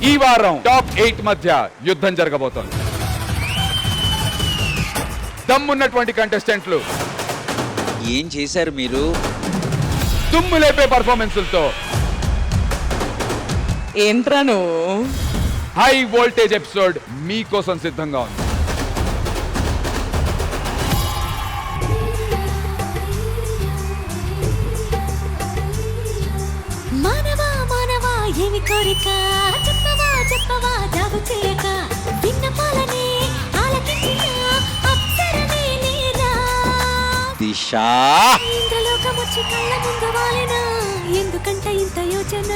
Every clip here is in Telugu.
ఈ వారం టాప్ 8 మధ్య యుద్ధం జరగబోతోంది. దమ్మున్నటువంటి కంటెస్టెంట్లు ఏం చేశారు మీరు? దుమ్ము లేపే పర్ఫార్మెన్సులతో ఏంట్రా నువ్వు? హై వోల్టేజ్ ఎపిసోడ్ మీకోసం సిద్ధంగా ఉంది. మానవా మానవా ఏమి కోరిక చెప్పవా చెప్పవా జాబు చేయక విన్నపాలని ఆలకించిన అప్సరనే నీరా దిశా ఇంద్రలోకమొచ్చి కళ్ళ ముందు వాలినా ఎందుకంటే ఇంత యోచన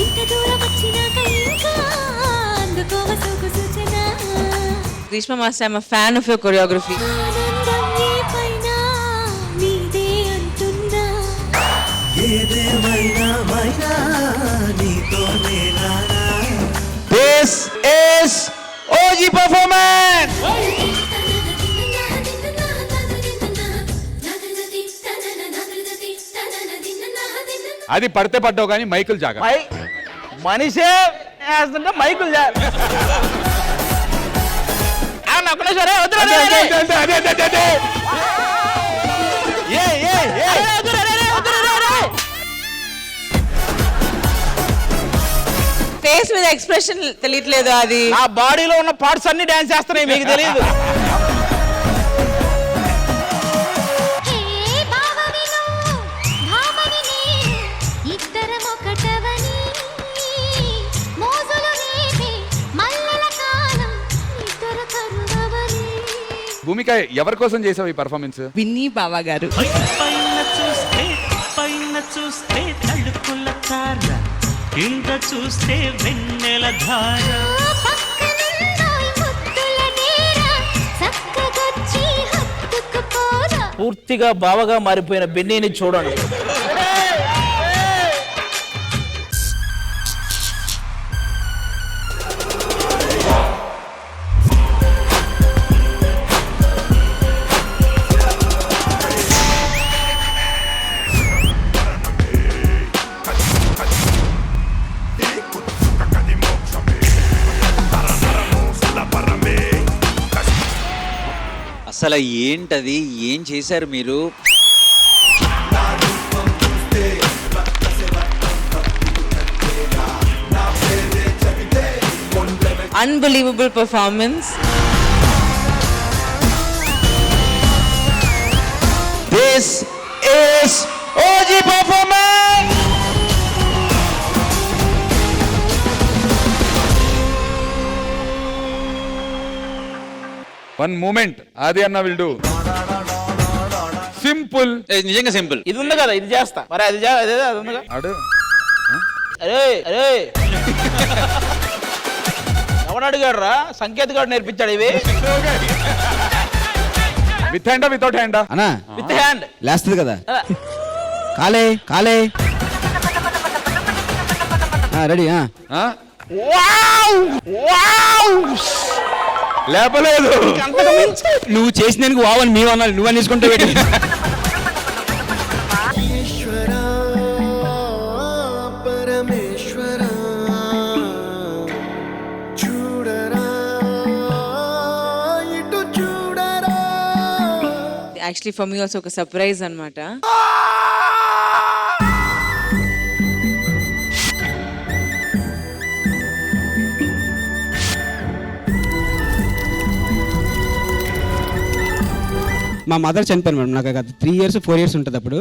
ఇంత దూరం వచ్చినాక ఇంకా అందుకోవ సోకు సూచన Greeshma master, I'm fan of your choreography. ఆనందం నీ పైన నీదే అంటున్నా ఏదేమైనా మైనా నీతోనే నానా. This is OG performance. అది పడితే పడ్డావు కానీ మైకులు జాగా. మనిషే వేస్తుంటే మైకులు ఫేస్ మీద ఎక్స్ప్రెషన్ తెలియట్లేదు. అది ఆ బాడీలో ఉన్న పార్ట్స్ అన్ని డాన్స్ చేస్తున్నాయి, మీకు తెలియదు. భూమిక ఎవరి కోసం చేసావు ఈ పర్ఫార్మెన్స్? విన్నీ బావా గారు. పైన చూస్తే తడుకుల తార, కింద చూస్తే వెన్నెల ధార. పూర్తిగా బావగా మారిపోయిన బెన్నీని చూడండి. అసలు ఏంటది? ఏం చేశారు మీరు? Unbelievable performance. This is OG performance. One moment అది అన్న విల్ డూ సింపుల్. నిజంగా సింపుల్. ఇది ఉంది కదా, ఇది చేస్తా. మరి అది అదే అది ఉందిగా. అడు అరే అరే ఎవడు అడిగాడు రా? సంకేత్ గారు నేర్పించాడు ఇవి. విత్ హ్యాండా వితౌట్ హ్యాండా? అన్నా విత్ హ్యాండ్ లేస్తుంది కదా. కాలే కాలే రెడీ. లేపలేదు. నువ్వు చేసినందుకు వావని మేము అన్నాను, నువ్వు అనేసుకుంటే పెట్టి. ఈశ్వరా పరమేశ్వరా చూడరా ఇటు చూడరా. యాక్చువల్లీ ఫర్ మీ ఆల్సో ఒక సర్ప్రైజ్ అన్నమాట. మా మదర్ చనిపోయారు మేడం. నాకు 3 years 4 years ఉంటుంది. అప్పుడు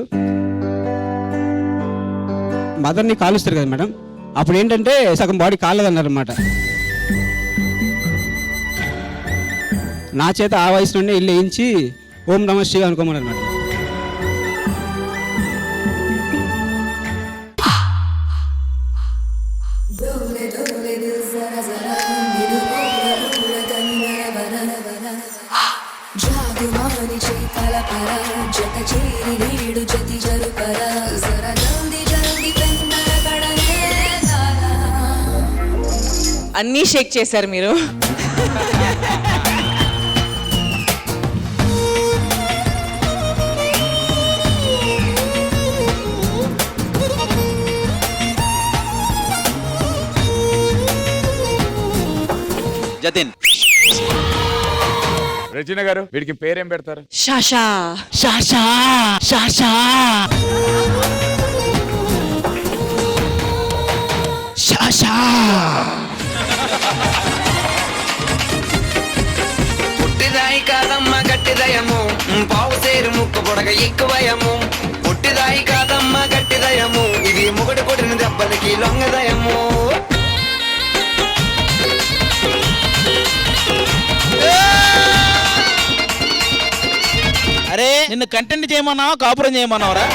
మదర్ని కాలుస్తారు కదా మేడం. అప్పుడు ఏంటంటే సగం బాడీ కాలేదన్నారు అనమాట. నా చేత ఆ వయసు నుండి ఇల్లు వేయించి ఓం నమ శివ అనుకోమన్నారు మేడం. అన్నీ షేక్ చేశారు మీరు. జతిన్. రచన గారు వీడికి పేరేం పెడతారు? షాషా. షాషా షాషా షాషా. పుట్టిదాయి కాదమ్మ గట్టిదయము పావు సేరు ముక్కు పొడగ ఎక్కువయము. పుట్టిదాయి కాదమ్మ గట్టిదయము ఇది ముగడు కొట్టిన దెబ్బలకి లొంగదయము. అరే నిన్ను కంటెంట్ చేయమన్నావా కాపురం చేయమన్నావరా?